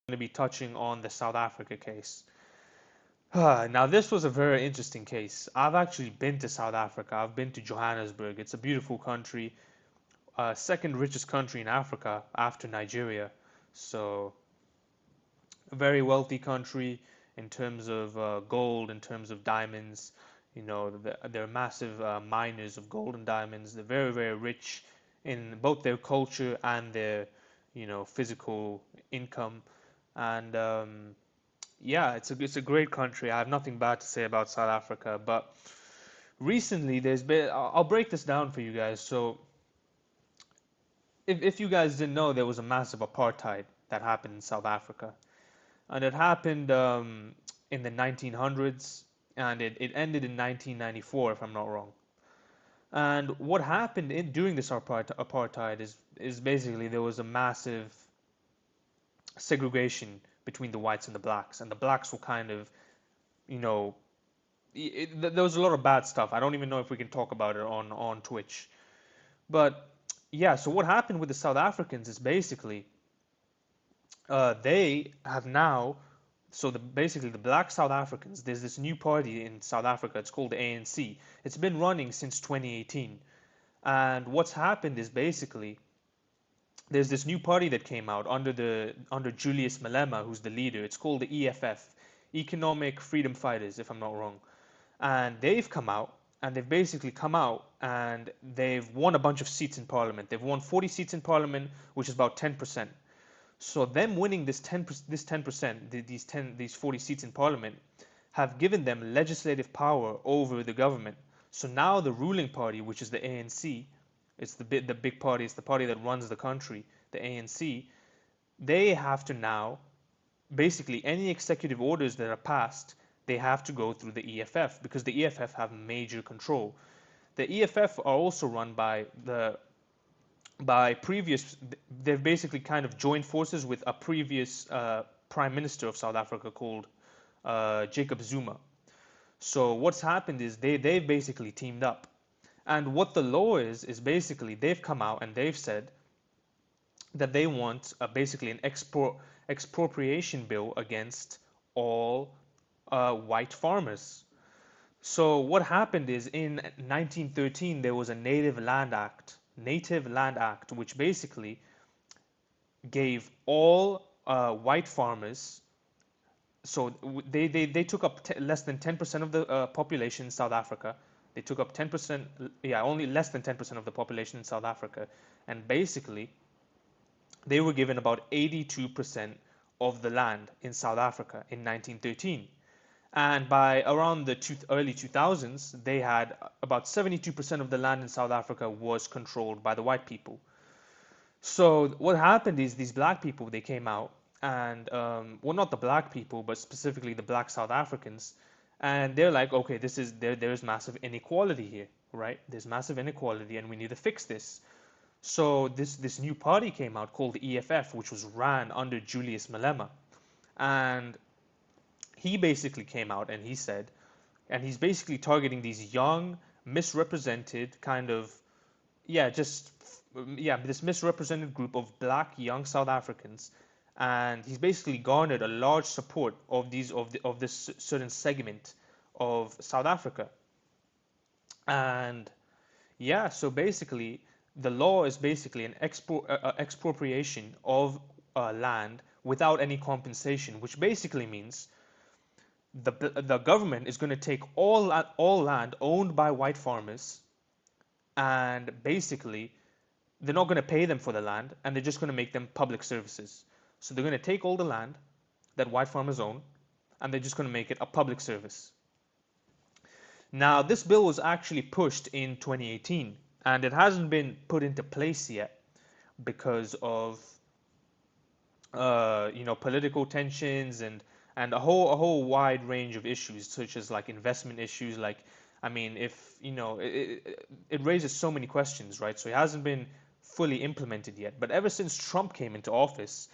going to be touching on the South Africa case. Now, this was a very interesting case. I've actually been to South Africa. I've been to Johannesburg. It's a beautiful country, second richest country in Africa after Nigeria. So, a very wealthy country in terms of gold, in terms of diamonds. They're massive miners of gold and diamonds. They're very, very rich in both their culture and their, physical income. And yeah, it's a great country. I have nothing bad to say about South Africa. But recently, there's been. I'll break this down for you guys. So, if you guys didn't know, there was a massive apartheid that happened in South Africa, and it happened in the 1900s, and it ended in 1994, if I'm not wrong. And what happened during this apartheid is basically there was a massive segregation between the whites and the blacks, and the blacks were kind of, you know, there was a lot of bad stuff. I don't even know if we can talk about it on Twitch. But yeah, so what happened with the South Africans is basically they have now, basically the black South Africans, there's this new party in South Africa. It's called the ANC. It's been running since 2018. And what's happened is basically there's this new party that came out under Julius Malema, who's the leader. It's called the EFF, Economic Freedom Fighters, if I'm not wrong. And they've come out and they've basically come out and they've won a bunch of seats in parliament. They've won 40 seats in parliament, which is about 10%. So them winning this 10%, these 40 seats in parliament, have given them legislative power over the government. So now the ruling party, which is the ANC, it's the big party, it's the party that runs the country, the ANC. They have to now basically any executive orders that are passed, they have to go through the EFF because the EFF have major control. The EFF are also run by previous. They've basically kind of joined forces with a previous prime minister of South Africa called Jacob Zuma. So what's happened is they've basically teamed up. And what the law is basically they've come out and they've said that they want basically an expropriation bill against all white farmers. So what happened is in 1913 there was a Native Land Act, which basically gave all white farmers. So they took up less than 10% of the population in South Africa. They took up 10%, yeah, only less than 10% of the population in South Africa, and basically they were given about 82% of the land in South Africa in 1913. And by around the early 2000s, they had about 72% of the land in South Africa was controlled by the white people. So what happened is these black people, they came out and, well, not the black people, but specifically the black South Africans, and they're like, okay, there's massive inequality here, right? There's massive inequality, and we need to fix this. So this new party came out called the EFF, which was ran under Julius Malema, and he basically came out and he said, and he's basically targeting these young, misrepresented kind of, yeah, just yeah, this misrepresented group of black young South Africans, and he's basically garnered a large support of this certain segment of South Africa, and yeah, so basically the law is basically an expropriation of land without any compensation, which basically means the government is going to take all land owned by white farmers, and basically they're not going to pay them for the land, and they're just going to make them public services. So they're going to take all the land that white farmers own, and they're just going to make it a public service. Now, this bill was actually pushed in 2018, and it hasn't been put into place yet because of political tensions and a whole wide range of issues, such as like investment issues. Like, I mean, if it raises so many questions, right? So it hasn't been fully implemented yet. But ever since Trump came into office,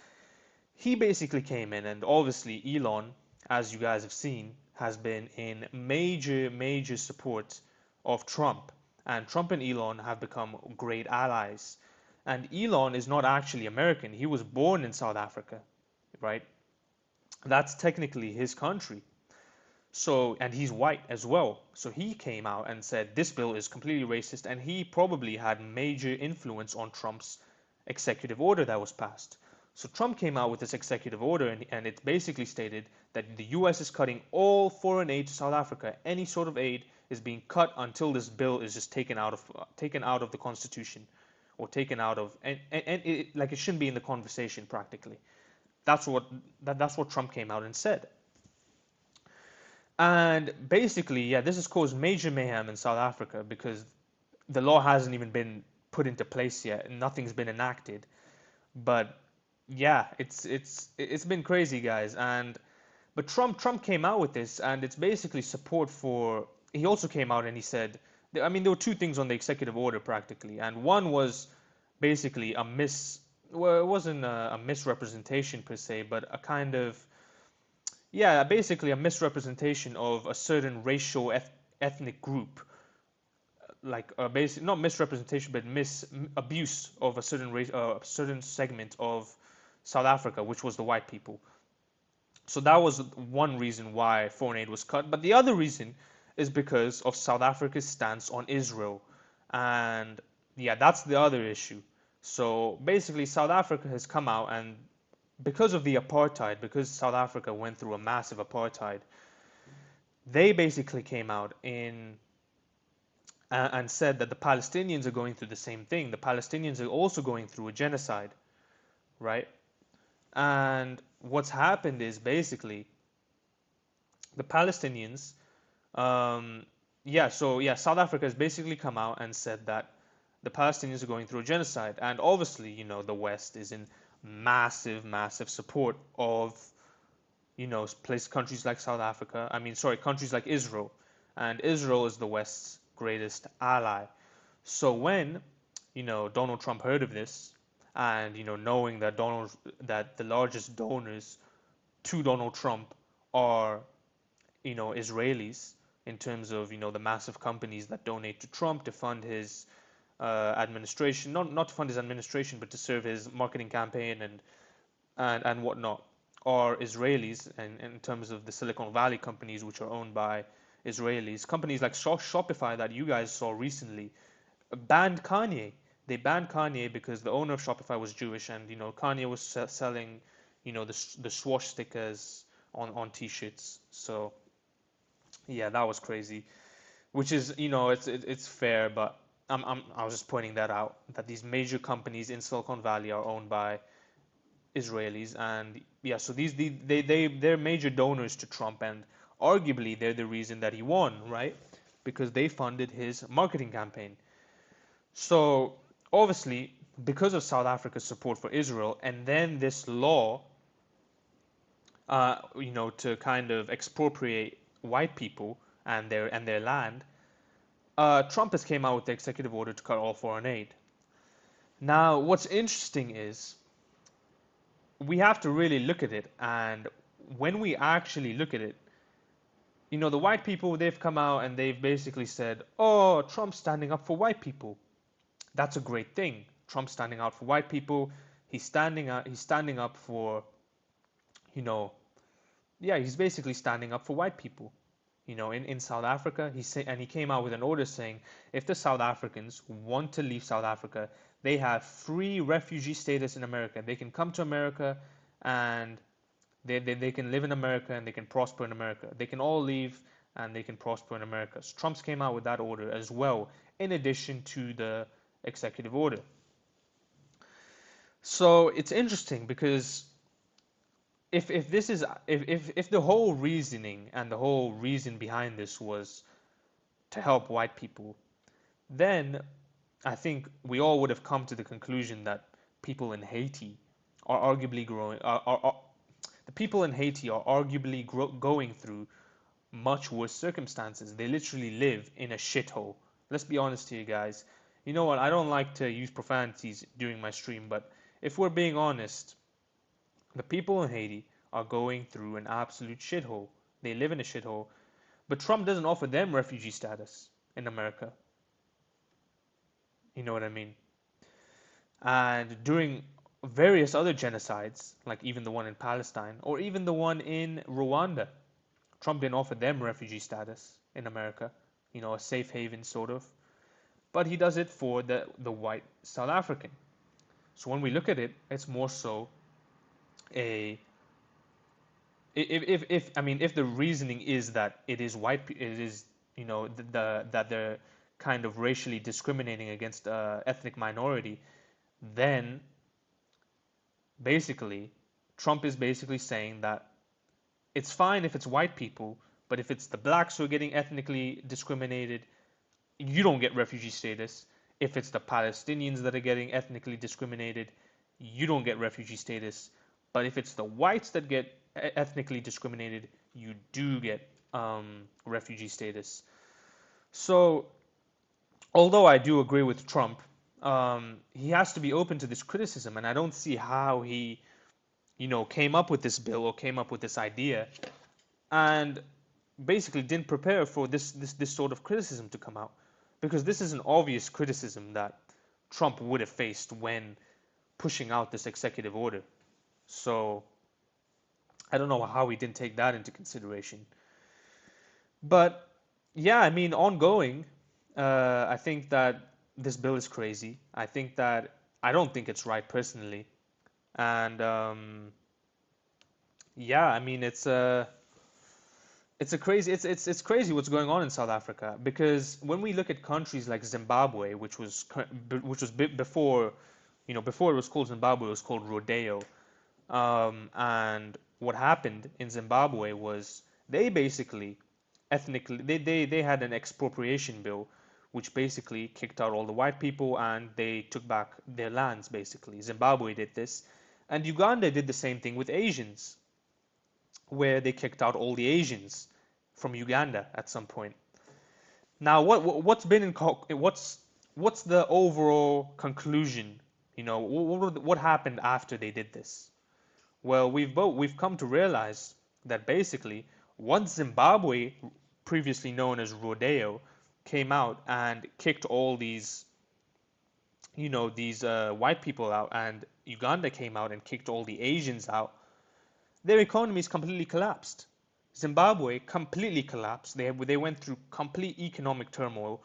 he basically came in, and obviously Elon, as you guys have seen, has been in major support of Trump. And Trump and Elon have become great allies. And Elon is not actually American. He was born in South Africa, right? That's technically his country. So, and he's white as well. So he came out and said this bill is completely racist, and he probably had major influence on Trump's executive order that was passed. So Trump came out with this executive order, and it basically stated that the U.S. is cutting all foreign aid to South Africa. Any sort of aid is being cut until this bill is just taken out of the Constitution, or taken out of, and it, like, it shouldn't be in the conversation practically. That's what that's what Trump came out and said. And basically, yeah, this has caused major mayhem in South Africa because the law hasn't even been put into place yet, and nothing's been enacted. But yeah, it's been crazy, guys. And but Trump came out with this, and it's basically support for. He also came out and he said, I mean, there were two things on the executive order practically, and one was basically a well, it wasn't a misrepresentation per se, but a kind of, yeah, basically a misrepresentation of a certain racial ethnic group, like basic, not misrepresentation, but abuse of a certain race, a certain segment of South Africa, which was the white people. So that was one reason why foreign aid was cut. But the other reason is because of South Africa's stance on Israel, and yeah, that's the other issue. So basically, South Africa has come out, and because of the apartheid, because South Africa went through a massive apartheid, they basically came out in and said that the Palestinians are going through the same thing. The Palestinians are also going through a genocide, right? And what's happened is basically the Palestinians, um, yeah, so yeah, South Africa has basically come out and said that the Palestinians are going through a genocide. And obviously, the West is in massive support of, countries like South Africa. I mean, sorry, countries like Israel. And Israel is the West's greatest ally. So when, Donald Trump heard of this, and, knowing that that the largest donors to Donald Trump are, Israelis, in terms of, the massive companies that donate to Trump to fund his administration, not to fund his administration, but to serve his marketing campaign and whatnot, are Israelis, and in terms of the Silicon Valley companies, which are owned by Israelis. Companies like Shopify that you guys saw recently banned Kanye. They banned Kanye because the owner of Shopify was Jewish, and Kanye was selling, the swash stickers on T-shirts. So yeah, that was crazy. Which is, it's fair, but I was just pointing that out, that these major companies in Silicon Valley are owned by Israelis, and yeah, so they're major donors to Trump, and arguably they're the reason that he won, right? Because they funded his marketing campaign. So obviously, because of South Africa's support for Israel, and then this law, to kind of expropriate white people and their land, Trump has came out with the executive order to cut all foreign aid. Now, what's interesting is we have to really look at it, and when we actually look at it, the white people, they've come out and they've basically said, "Oh, Trump's standing up for white people. That's a great thing. Trump's standing out for white people. He's standing up for, you know, yeah, he's basically standing up for white people." In South Africa, he came out with an order saying if the South Africans want to leave South Africa, they have free refugee status in America. They can come to America, and they can live in America, and they can prosper in America. They can all leave and they can prosper in America. So Trump's came out with that order as well, in addition to the executive order. So it's interesting because if this is if the whole reasoning and the whole reason behind this was to help white people, then I think we all would have come to the conclusion that people in Haiti are arguably growing are the people in Haiti are arguably going through much worse circumstances. They literally live in a shithole. Let's be honest here, guys. You know what? I don't like to use profanities during my stream, but if we're being honest, the people in Haiti are going through an absolute shithole. They live in a shithole, but Trump doesn't offer them refugee status in America. You know what I mean? And during various other genocides, like even the one in Palestine or even the one in Rwanda. Trump didn't offer them refugee status in America, a safe haven sort of, but he does it for the white South African. So when we look at it, it's more so a if I mean if the reasoning is that it is it is that they're kind of racially discriminating against ethnic minority, then basically Trump is basically saying that it's fine if it's white people, but if it's the blacks who are getting ethnically discriminated, you don't get refugee status. If it's the Palestinians that are getting ethnically discriminated, you don't get refugee status. But if it's the whites that get ethnically discriminated, you do get refugee status. So, although I do agree with Trump, he has to be open to this criticism, and I don't see how he, came up with this bill or came up with this idea, and basically didn't prepare for this sort of criticism to come out, because this is an obvious criticism that Trump would have faced when pushing out this executive order. So I don't know how he didn't take that into consideration. But yeah, I mean, ongoing, I think that this bill is crazy. I don't think it's right personally, and yeah, I mean, it's crazy what's going on in South Africa, because when we look at countries like Zimbabwe, before, before it was called Zimbabwe, it was called Rodeo. And what happened in Zimbabwe was they basically ethnically they had an expropriation bill which basically kicked out all the white people and they took back their lands basically. Zimbabwe did this, and Uganda did the same thing with Asians, where they kicked out all the Asians from Uganda at some point. Now, what's been in what's the overall conclusion? What happened after they did this? Well, we've come to realize that basically once Zimbabwe, previously known as Rodeo, came out and kicked all these white people out, and Uganda came out and kicked all the Asians out, their economies completely collapsed. Zimbabwe completely collapsed. They went through complete economic turmoil.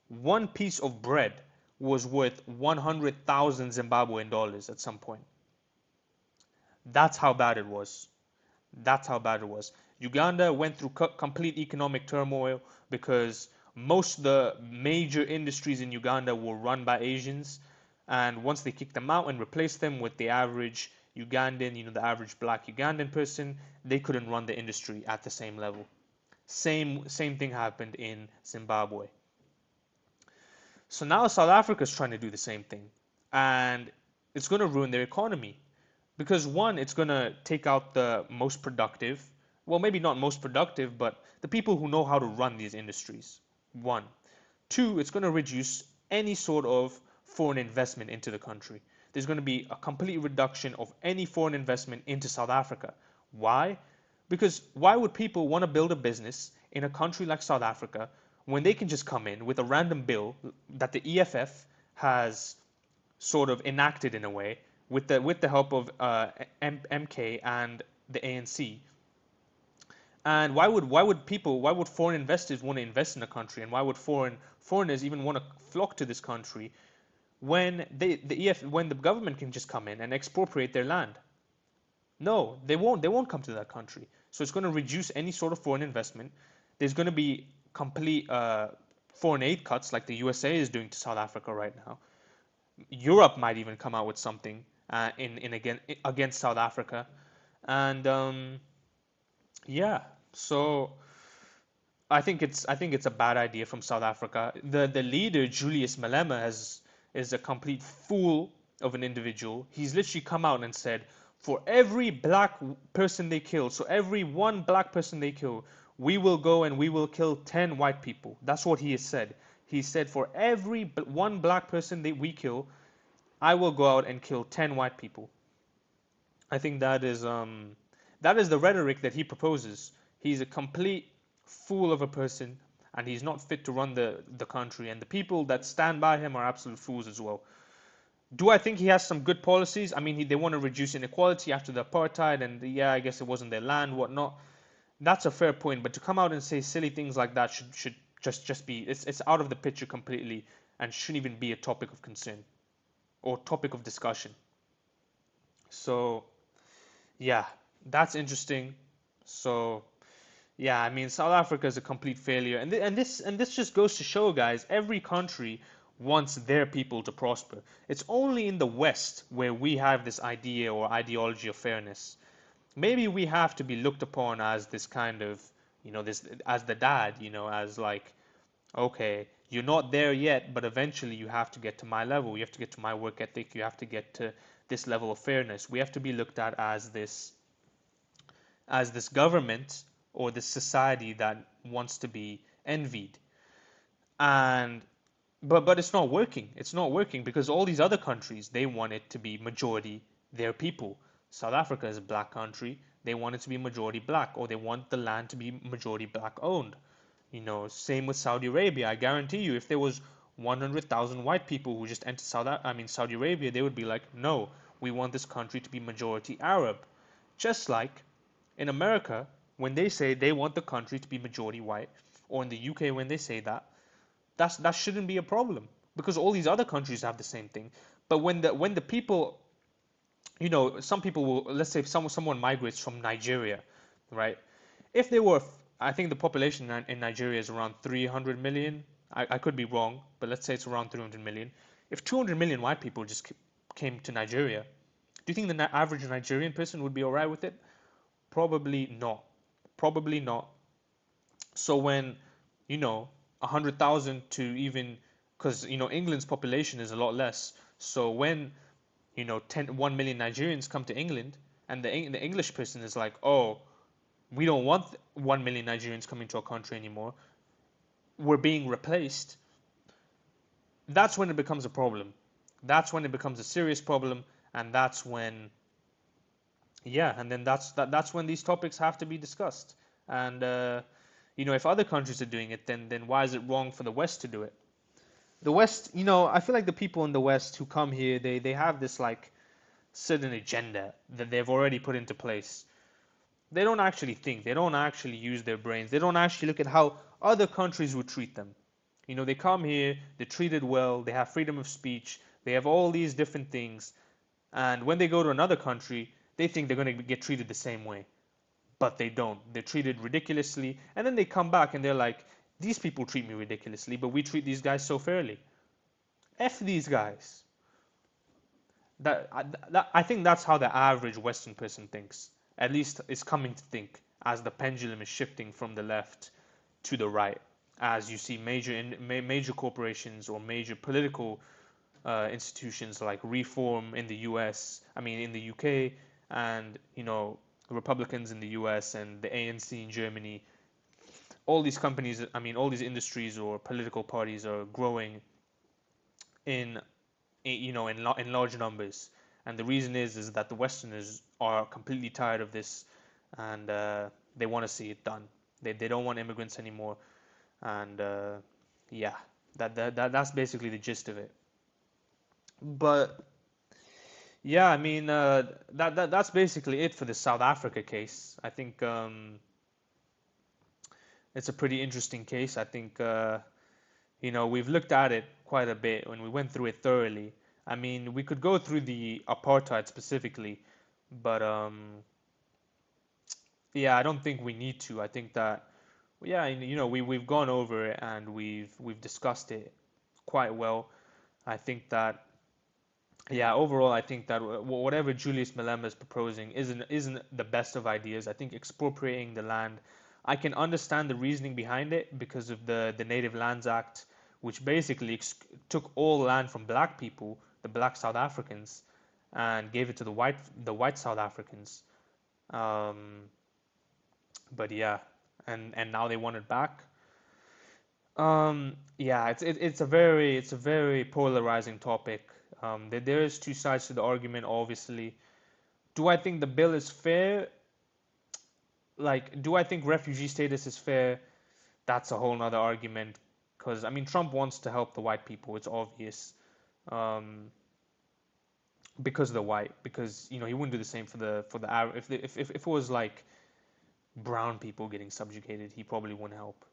One piece of bread was worth 100,000 Zimbabwean dollars at some point. That's how bad it was. That's how bad it was. Uganda went through complete economic turmoil because most of the major industries in Uganda were run by Asians. And once they kicked them out and replaced them with the average Ugandan, the average black Ugandan person, they couldn't run the industry at the same level. Same thing happened in Zimbabwe. So now South Africa is trying to do the same thing. And it's going to ruin their economy. Because one, it's going to take out the most productive, well, maybe not most productive, but the people who know how to run these industries. One. Two, it's going to reduce any sort of foreign investment into the country. There's going to be a complete reduction of any foreign investment into South Africa. Why? Because why would people want to build a business in a country like South Africa when they can just come in with a random bill that the EFF has sort of enacted in a way with the help of MK and the ANC. And why would foreign investors want to invest in a country, and why would foreigners even want to flock to this country when when the government can just come in and expropriate their land? No, they won't. They won't come to that country. So it's going to reduce any sort of foreign investment. There's going to be complete foreign aid cuts like the USA is doing to South Africa right now. Europe might even come out with something against South Africa, and yeah. So I think it's a bad idea from South Africa. The leader Julius Malema is a complete fool of an individual. He's literally come out and said, for every black person they kill, so every one black person they kill, we will go and we will kill 10 white people. That's what he has said. He said, for every one black person that we kill, I will go out and kill 10 white people. I think that is the rhetoric that he proposes. He's a complete fool of a person, and he's not fit to run the country, and the people that stand by him are absolute fools as well. Do I think he has some good policies? I mean, they want to reduce inequality after the apartheid, and yeah, I guess it wasn't their land, whatnot. That's a fair point, but to come out and say silly things like that should just be it's out of the picture completely and shouldn't even be a topic of concern or topic of discussion. So yeah, that's interesting. So yeah, I mean, South Africa is a complete failure, and this just goes to show, guys, every country wants their people to prosper. It's only in the West where we have this idea or ideology of fairness. Maybe we have to be looked upon as this kind of, this as the dad, as like, okay, you're not there yet, but eventually you have to get to my level. You have to get to my work ethic. You have to get to this level of fairness. We have to be looked at as this government or this society that wants to be envied. And but it's not working. It's not working because all these other countries, they want it to be majority their people. South Africa is a black country. They want it to be majority black, or they want the land to be majority black owned. Same with Saudi Arabia. I guarantee you, if there was 100,000 white people who just entered Saudi Arabia, they would be like, no, we want this country to be majority Arab. Just like in America, when they say they want the country to be majority white, or in the UK when they say that shouldn't be a problem because all these other countries have the same thing. But when the people, some people will, let's say if someone migrates from Nigeria, right? If they were, I think the population in Nigeria is around 300 million. I could be wrong, but let's say it's around 300 million. If 200 million white people just came to Nigeria, do you think the average Nigerian person would be all right with it? Probably not. Probably not. So when, 100,000 to even, because, England's population is a lot less. So when, 1 million Nigerians come to England and the English person is like, oh, we don't want 1 million Nigerians coming to our country anymore. We're being replaced. That's when it becomes a problem. That's when it becomes a serious problem. And that's when, yeah, and then that's when these topics have to be discussed. And, if other countries are doing it, then why is it wrong for the West to do it? The West, I feel like the people in the West who come here, they have this like certain agenda that they've already put into place. They don't actually think. They don't actually use their brains. They don't actually look at how other countries would treat them. They come here, they're treated well, they have freedom of speech, they have all these different things, and when they go to another country, they think they're going to get treated the same way. But they don't. They're treated ridiculously, and then they come back and they're like, these people treat me ridiculously, but we treat these guys so fairly. F these guys. I think that's how the average Western person thinks. At least is coming to think as the pendulum is shifting from the left to the right. As you see major corporations or major political institutions like Reform in the U.S., in the U.K., and Republicans in the U.S. and the ANC in Germany. All these companies, all these industries or political parties are growing in in large numbers, and the reason is that the Westerners are completely tired of this, and they want to see it done. They don't want immigrants anymore, and yeah, that's basically the gist of it. But yeah, that's basically it for the South Africa case. I think it's a pretty interesting case. I think we've looked at it quite a bit when we went through it thoroughly. We could go through the apartheid specifically, but yeah, I don't think we need to. I think that yeah, we've gone over it and we've discussed it quite well. I think that yeah, overall, I think that whatever Julius Malema is proposing isn't the best of ideas. I think expropriating the land, I can understand the reasoning behind it because of the Native Lands Act, which basically took all land from black people, the black South Africans, and gave it to the white South Africans. Um, but yeah, and now they want it back. Yeah, it's a very polarizing topic. There is two sides to the argument, obviously. Do I think the bill is fair? Like, do I think refugee status is fair? That's a whole nother argument. Because Trump wants to help the white people. It's obvious. Um, because they're white. Because he wouldn't do the same for the Arab. If it was like brown people getting subjugated, he probably wouldn't help.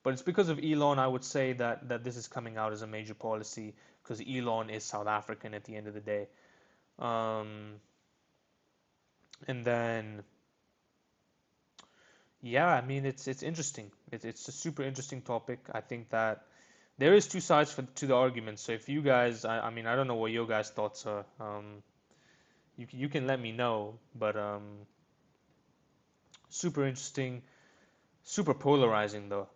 But it's because of Elon, I would say that this is coming out as a major policy because Elon is South African at the end of the day. Um, and then yeah, I mean it's interesting. It's a super interesting topic. I think that there is two sides to the argument. So if you guys, I mean, I don't know what your guys' thoughts are. You can let me know. But super interesting, super polarizing though.